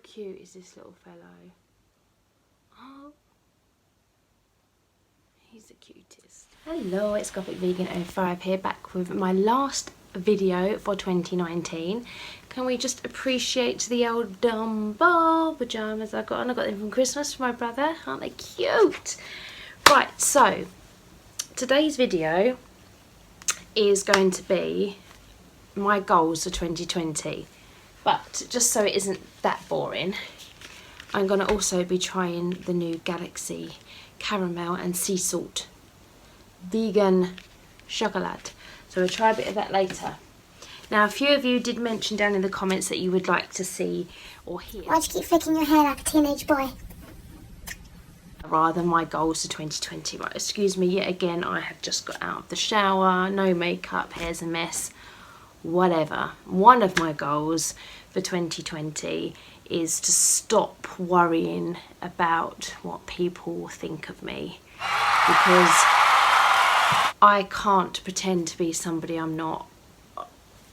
cute is this little fellow? Oh, he's the cutest. Hello, it's Gothic Vegan 05 here, back with my last video for 2019. Can we just appreciate the old Dumbo pyjamas I got on? I got them from Christmas for my brother. Aren't they cute? Right, so today's video is going to be my goals for 2020. But just so it isn't that boring, I'm going to also be trying the new Galaxy caramel and sea salt vegan chocolate. So we'll try a bit of that later. Now, a few of you did mention down in the comments that you would like to see or hear. Why'd you keep flicking your hair like a teenage boy? Rather my goals for 2020. Right, excuse me yet again, I have just got out of the shower, no makeup, hair's a mess, whatever. One of my goals for 2020 is to stop worrying about what people think of me, because I can't pretend to be somebody I'm not.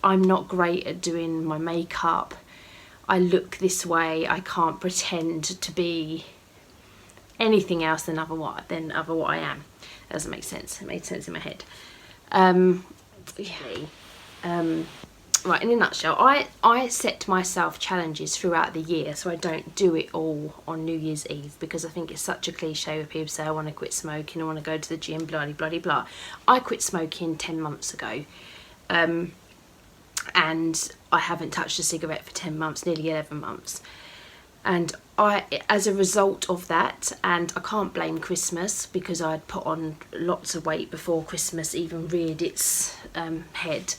I'm not great at doing my makeup. I look this way. I can't pretend to be anything else than other what I am. That doesn't make sense. It made sense in my head. Right, in a nutshell, I set myself challenges throughout the year, so I don't do it all on New Year's Eve, because I think it's such a cliche when people say I want to quit smoking, I want to go to the gym, blah blah blah blah. I quit smoking 10 months ago, and I haven't touched a cigarette for 10 months, nearly 11 months. And as a result of that, and I can't blame Christmas because I'd put on lots of weight before Christmas even reared its head.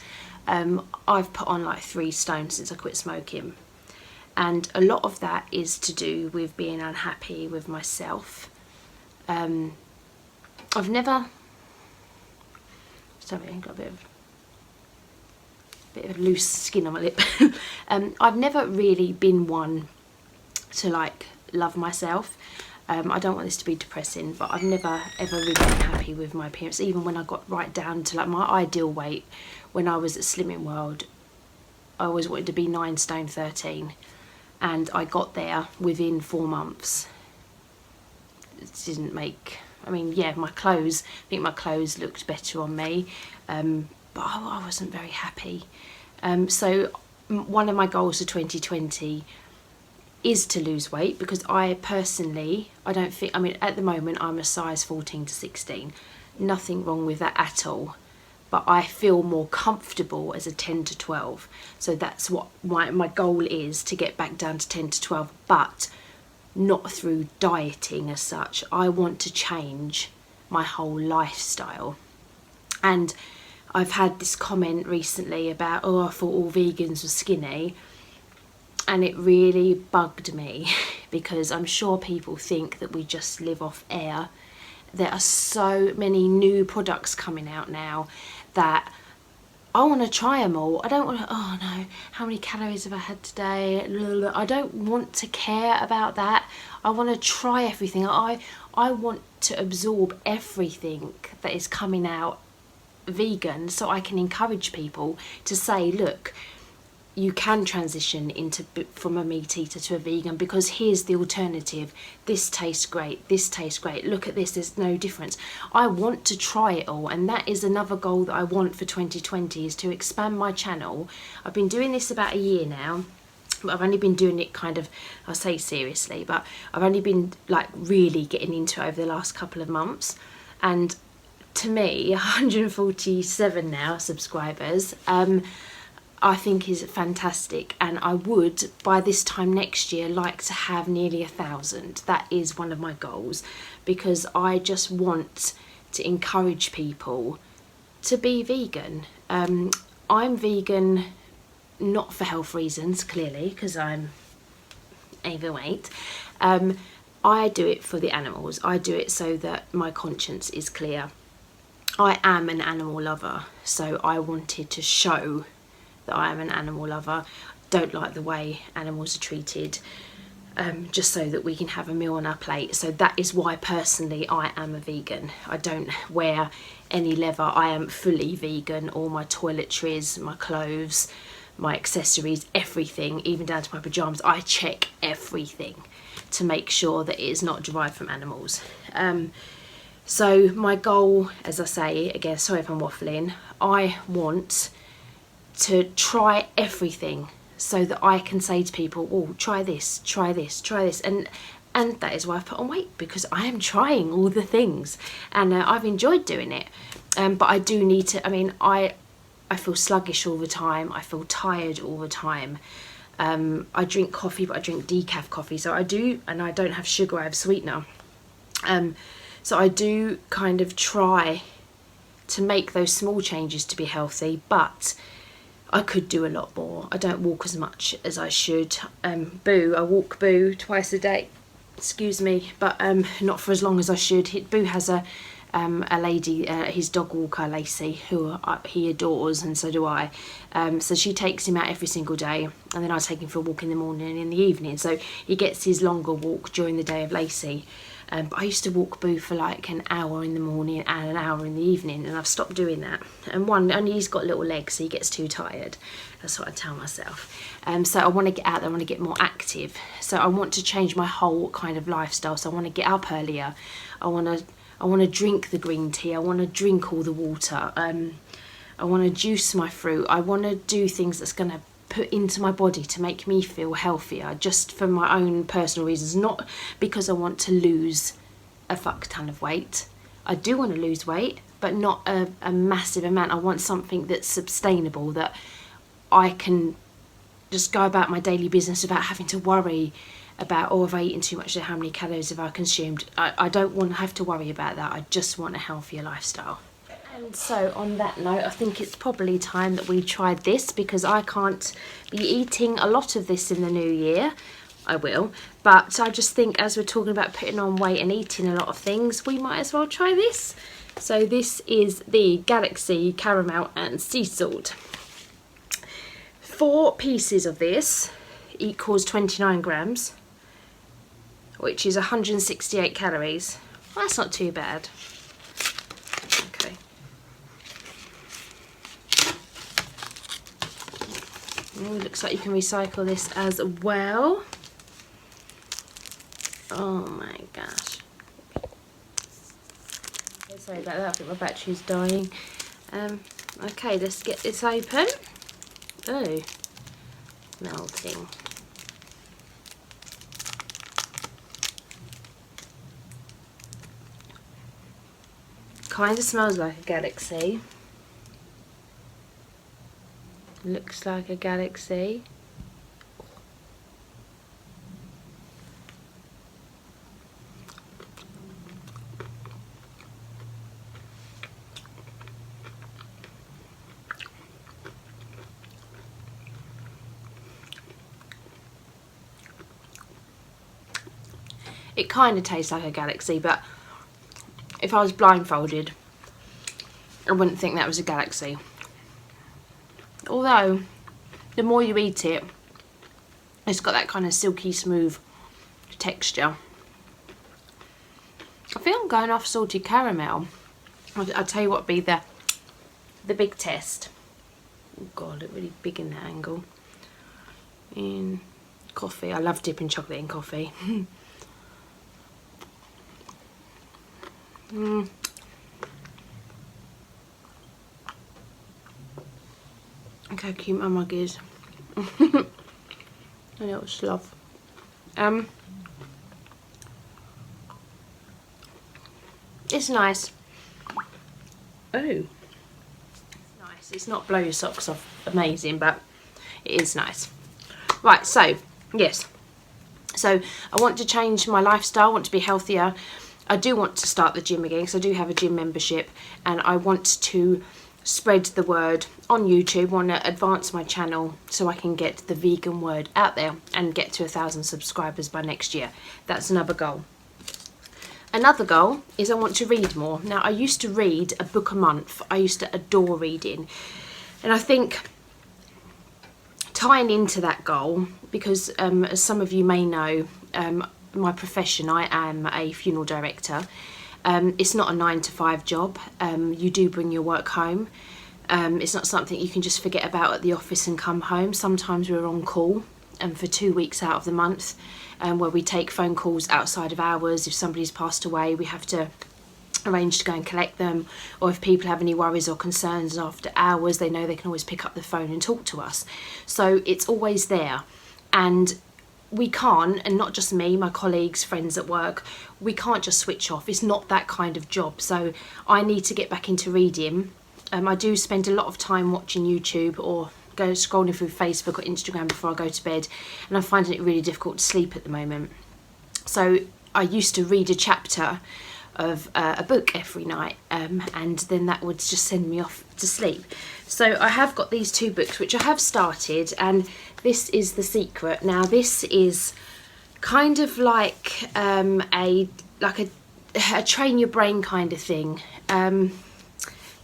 I've put on like 3 stone since I quit smoking, and a lot of that is to do with being unhappy with myself. I've never, sorry, I've got a bit of loose skin on my lip. I've never really been one to like love myself. I don't want this to be depressing, but I've never ever really been happy with my appearance, even when I got right down to like my ideal weight. When I was at Slimming World, I always wanted to be 9 stone 13, and I got there within 4 months. It didn't make, I mean, yeah, my clothes, I think my clothes looked better on me, but I wasn't very happy. So one of my goals for 2020 is to lose weight, because I personally, I don't think, I mean, at the moment I'm a size 14 to 16, nothing wrong with that at all, but I feel more comfortable as a 10 to 12, so that's what my goal is, to get back down to 10 to 12, but not through dieting as such. I want to change my whole lifestyle. And I've had this comment recently about, oh, I thought all vegans were skinny. And it really bugged me, because I'm sure people think that we just live off air. There are so many new products coming out now that I want to try them all. I don't want to, oh no, how many calories have I had today? I don't want to care about that. I want to try everything. I want to absorb everything that is coming out vegan, so I can encourage people to say, look, you can transition from a meat eater to a vegan, because here's the alternative. This tastes great, this tastes great, look at this, there's no difference. I want to try it all, and that is another goal that I want for 2020, is to expand my channel. I've been doing this about a year now, but I've only been doing it kind of, I say seriously, but I've only been like really getting into it over the last couple of months. And to me, 147 now subscribers, I think is fantastic, and I would, by this time next year, like to have nearly 1,000. That is one of my goals, because I just want to encourage people to be vegan. I'm vegan not for health reasons, clearly, because I'm overweight. I do it for the animals. I do it so that my conscience is clear. I am an animal lover, so I wanted to show that I am an animal lover. Don't like the way animals are treated, just so that we can have a meal on our plate. So that is why personally I am a vegan. I don't wear any leather. I am fully vegan. All my toiletries, my clothes, my accessories, everything, even down to my pyjamas. I check everything to make sure that it is not derived from animals. So my goal, as I say, again, sorry if I'm waffling, I want to try everything so that I can say to people, oh, try this, try this, try this. And that is why I've put on weight, because I am trying all the things, and I've enjoyed doing it. But I do need to, I mean, I feel sluggish all the time. I feel tired all the time. I drink coffee, but I drink decaf coffee. So I do, and I don't have sugar, I have sweetener. So I do kind of try to make those small changes to be healthy, but I could do a lot more. I don't walk as much as I should. Boo, I walk Boo twice a day, excuse me, but not for as long as I should. Boo has a lady, his dog walker, Lacey, who he adores, and so do I. So she takes him out every single day, and then I take him for a walk in the morning and in the evening. So he gets his longer walk during the day of Lacey. But I used to walk Boo for like an hour in the morning and an hour in the evening, and I've stopped doing that. And only he's got little legs, so he gets too tired. That's what I tell myself. So I want to get out there, I want to get more active. So I want to change my whole kind of lifestyle. So I want to get up earlier. I want to drink the green tea. I want to drink all the water. I want to juice my fruit. I want to do things that's going to put into my body to make me feel healthier, just for my own personal reasons, not because I want to lose a fuck ton of weight. I do want to lose weight, but not a massive amount. I want something that's sustainable, that I can just go about my daily business without having to worry about, oh, have I eaten too much, how many calories have I consumed. I don't want to have to worry about that. I just want a healthier lifestyle. And so on that note, I think it's probably time that we tried this, because I can't be eating a lot of this in the new year. I will, but I just think, as we're talking about putting on weight and eating a lot of things, we might as well try this. So this is the Galaxy Caramel and Sea Salt. 4 pieces of this equals 29 grams, which is 168 calories. Well, that's not too bad. Okay. Oh, looks like you can recycle this as well. Oh my gosh. Okay, sorry about that, I think my battery's dying. Okay, let's get this open. Oh, melting. Kind of smells like a Galaxy. Looks like a Galaxy. It kind of tastes like a Galaxy, but if I was blindfolded, I wouldn't think that was a Galaxy. Although, the more you eat it, it's got that kind of silky smooth texture. I think I'm going off salted caramel. I'll tell you what would be the big test. Oh god, I look really big in that angle. In coffee. I love dipping chocolate in coffee. Look how cute my mug is. A little sloth. It's nice. Oh, it's nice. It's not blow your socks off amazing, but it is nice. Right, so yes, so I want to change my lifestyle. I want to be healthier. I do want to start the gym again, because I do have a gym membership, and I want to spread the word on YouTube. I want to advance my channel so I can get the vegan word out there and get to 1,000 subscribers by next year. That's another goal. Another goal is I want to read more. Now, I used to read a book a month. I used to adore reading, and I think tying into that goal, because as some of you may know, my profession, I am a funeral director. It's not a 9 to 5 job. You do bring your work home. It's not something you can just forget about at the office and come home. Sometimes we're on call for 2 weeks out of the month, where we take phone calls outside of hours. If somebody's passed away, we have to arrange to go and collect them, or if people have any worries or concerns after hours, they know they can always pick up the phone and talk to us. So it's always there, and we can't, and not just me, my colleagues, friends at work, we can't just switch off. It's not that kind of job. So I need to get back into reading. I do spend a lot of time watching YouTube or go scrolling through Facebook or Instagram before I go to bed, and I'm finding it really difficult to sleep at the moment. So I used to read a chapter of a book every night, and then that would just send me off to sleep. So I have got these 2 books which I have started, and this is The Secret. Now this is kind of like a train your brain kind of thing.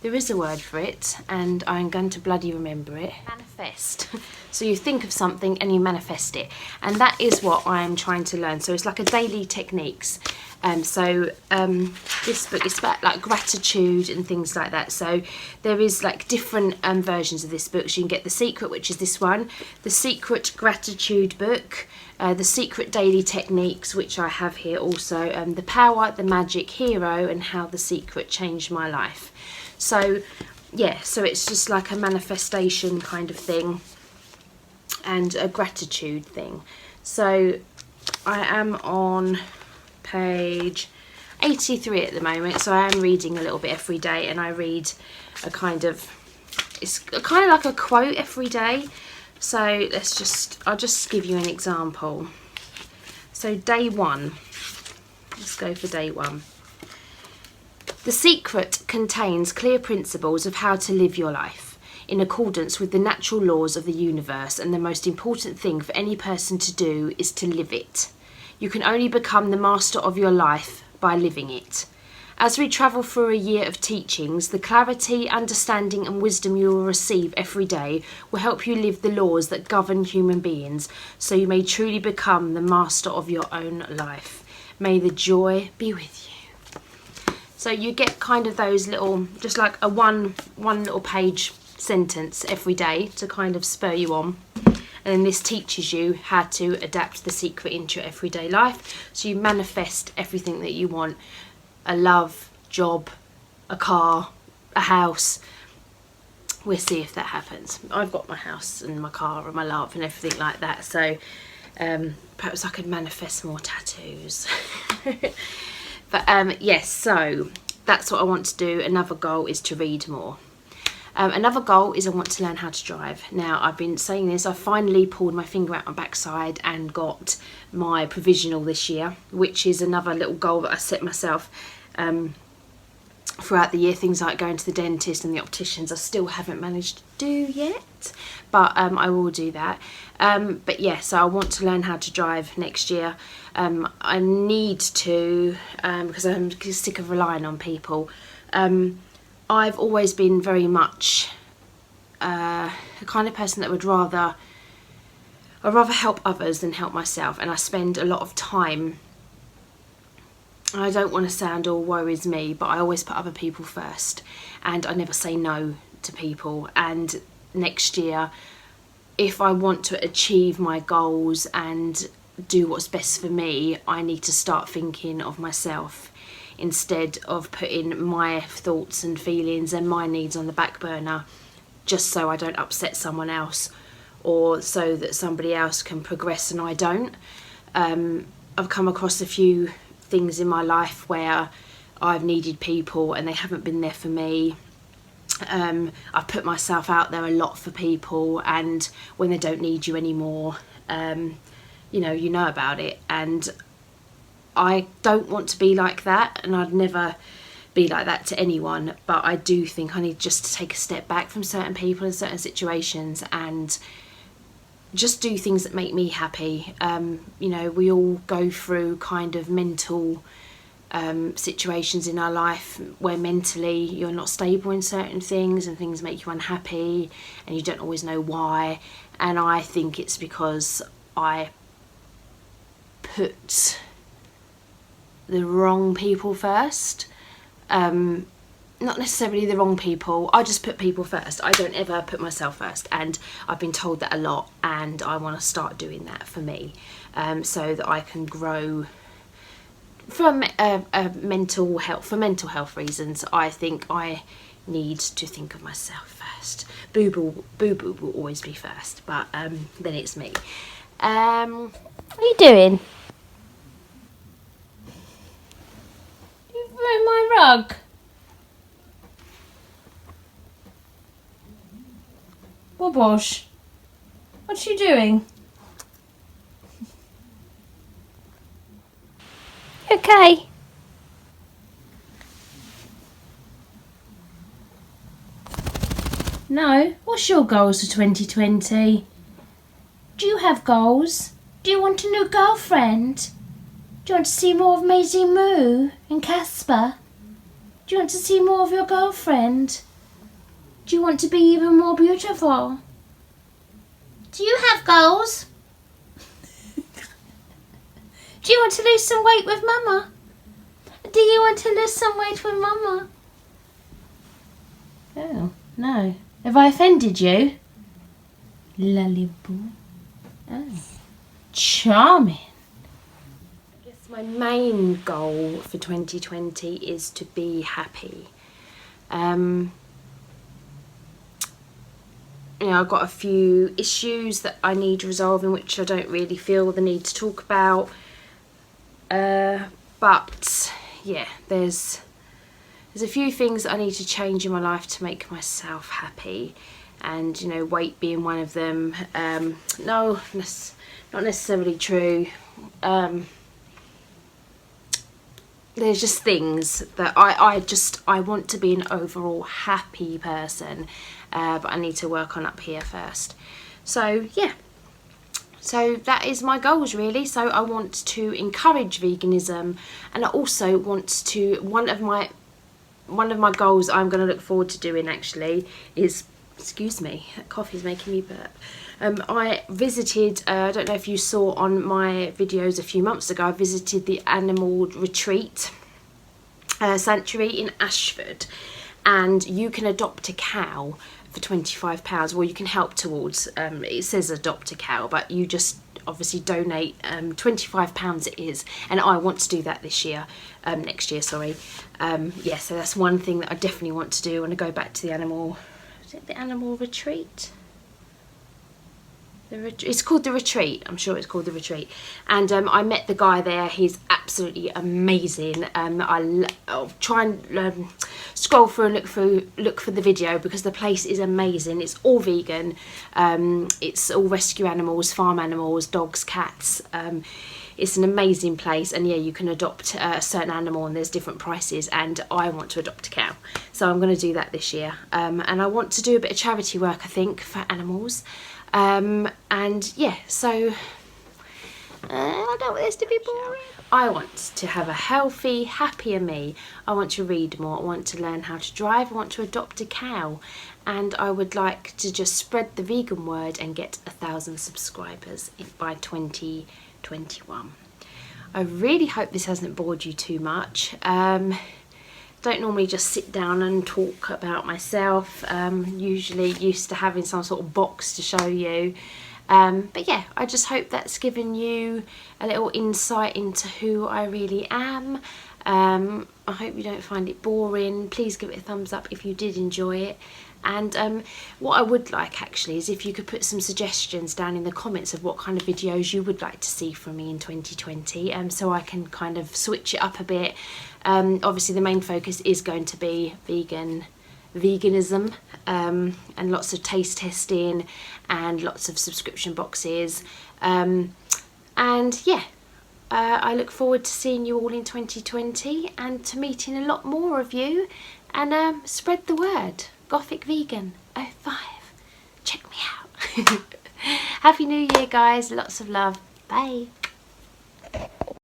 There is a word for it, and I'm going to bloody remember it. Manifest. So you think of something and you manifest it, and that is what I'm trying to learn. So it's like a daily techniques. This book is about like gratitude and things like that. So there is like different versions of this book. So you can get The Secret, which is this one, The Secret Gratitude Book, The Secret Daily Techniques, which I have here also, The Power, the Magic Hero, and How the Secret Changed My Life. So yeah, so it's just like a manifestation kind of thing and a gratitude thing. So I am on page 83 at the moment, so I am reading a little bit every day, and I read it's kind of like a quote every day. So I'll just give you an example. So day 1, let's go for day 1. The Secret contains clear principles of how to live your life in accordance with the natural laws of the universe, and the most important thing for any person to do is to live it. You can only become the master of your life by living it. As we travel through a year of teachings, the clarity, understanding and wisdom you will receive every day will help you live the laws that govern human beings, so you may truly become the master of your own life. May the joy be with you. So you get kind of those little, just like a one little page sentence every day to kind of spur you on. And then this teaches you how to adapt The Secret into your everyday life. So you manifest everything that you want. A love, job, a car, a house. We'll see if that happens. I've got my house and my car and my love and everything like that. So perhaps I could manifest more tattoos. But yes, so that's what I want to do. Another goal is to read more. Another goal is I want to learn how to drive. Now, I've been saying this, I finally pulled my finger out my backside and got my provisional this year, which is another little goal that I set myself throughout the year. Things like going to the dentist and the opticians I still haven't managed to do yet, but I will do that. But yeah, so I want to learn how to drive next year. I need to, because I'm sick of relying on people. I've always been very much the kind of person that would rather help others than help myself, and I spend a lot of time, I don't want to sound all woe is me, but I always put other people first, and I never say no to people. And next year, if I want to achieve my goals and do what's best for me, I need to start thinking of myself instead of putting my thoughts and feelings and my needs on the back burner just so I don't upset someone else, or so that somebody else can progress and I don't. I've come across a few things in my life where I've needed people and they haven't been there for me. I've put myself out there a lot for people, and when they don't need you anymore, you know about it. And I don't want to be like that, and I'd never be like that to anyone, but I do think I need just to take a step back from certain people in certain situations and just do things that make me happy. We all go through kind of mental situations in our life where mentally you're not stable in certain things and things make you unhappy and you don't always know why. And I think it's because I put the wrong people first. not necessarily the wrong people. I just put people first. I don't ever put myself first, and I've been told that a lot, and I want to start doing that for me, so that I can grow from mental health reasons. I think I need to think of myself first. Boo boo will always be first, but then it's me. What are you doing? You've ruined my rug. Bobosh, what's you doing? Okay. No. What's your goals for 2020? Do you have goals? Do you want a new girlfriend? Do you want to see more of Maisie Moo and Casper? Do you want to see more of your girlfriend? Do you want to be even more beautiful? Do you have goals? Do you want to lose some weight with Mama? Do you want to lose some weight with Mama? Oh, no. Have I offended you? Lullyboo. Oh. Charming. I guess my main goal for 2020 is to be happy. You know, I've got a few issues that I need resolving, which I don't really feel the need to talk about. But yeah, there's a few things that I need to change in my life to make myself happy, and you know, weight being one of them. No, that's not necessarily true. There's just things that I want to be an overall happy person, but I need to work on up here first. So yeah, so that is my goals really. So I want to encourage veganism, and I also want to, one of my goals I'm going to look forward to doing actually is, excuse me, that coffee's making me burp. I visited, I don't know if you saw on my videos a few months ago, I visited the animal retreat sanctuary in Ashford, and you can adopt a cow for £25. Well, you can help towards, it says adopt a cow, but you just obviously donate £25 it is, and I want to do that this year, next year, sorry. Yeah, so that's one thing that I definitely want to do. I want to go back to the animal, is it the animal retreat? It's called the retreat. I'm sure it's called the retreat. And I met the guy there. He's absolutely amazing. I'll try and scroll through and look for the video, because the place is amazing. It's all vegan. It's all rescue animals, farm animals, dogs, cats. It's an amazing place, and yeah, you can adopt a certain animal, and there's different prices, and I want to adopt a cow, so I'm going to do that this year. And I want to do a bit of charity work, I think, for animals. And yeah, so I don't want this to be boring. I want to have a healthy, happier me. I want to read more. I want to learn how to drive. I want to adopt a cow, and I would like to just spread the vegan word and get 1,000 subscribers by 2021. I really hope this hasn't bored you too much. Don't normally just sit down and talk about myself. Usually used to having some sort of box to show you. But yeah, I just hope that's given you a little insight into who I really am. I hope you don't find it boring. Please give it a thumbs up if you did enjoy it. And what I would like actually is if you could put some suggestions down in the comments of what kind of videos you would like to see from me in 2020, so I can kind of switch it up a bit. Obviously the main focus is going to be veganism, and lots of taste testing and lots of subscription boxes, and yeah, I look forward to seeing you all in 2020 and to meeting a lot more of you, and spread the word. Gothic Vegan 05, check me out. Happy New Year guys, lots of love, bye.